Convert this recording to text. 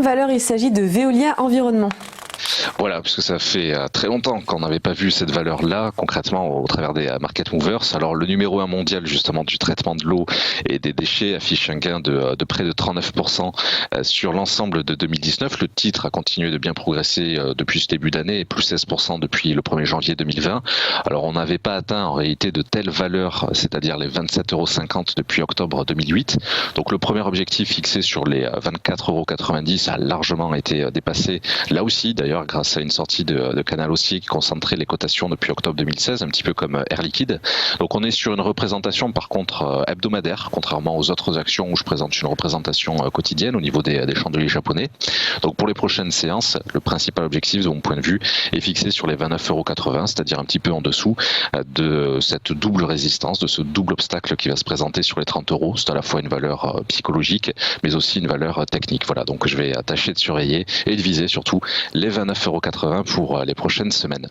valeur il s'agit de Veolia Environnement. Voilà, puisque ça fait très longtemps qu'on n'avait pas vu cette valeur-là, concrètement, au travers des market movers. Alors, le numéro 1 mondial, justement, du traitement de l'eau et des déchets affiche un gain de près de 39% sur l'ensemble de 2019. Le titre a continué de bien progresser depuis ce début d'année et plus 16% depuis le 1er janvier 2020. Alors, on n'avait pas atteint en réalité de telles valeurs, c'est-à-dire les 27,50 € depuis octobre 2008. Donc, le premier objectif fixé sur les 24,90 € a largement été dépassé. Là aussi, d'ailleurs, grâce à une sortie de Canal aussi qui concentrait les cotations depuis octobre 2016, un petit peu comme Air Liquide. Donc on est sur une représentation par contre hebdomadaire, contrairement aux autres actions où je présente une représentation quotidienne au niveau des chandeliers japonais. Donc pour les prochaines séances, le principal objectif de mon point de vue est fixé sur les 29,80 €, c'est-à-dire un petit peu en dessous de cette double résistance, de ce double obstacle qui va se présenter sur les 30 €. C'est à la fois une valeur psychologique, mais aussi une valeur technique. Voilà, donc je vais tâcher de surveiller et de viser surtout les 29,80 € pour les prochaines semaines.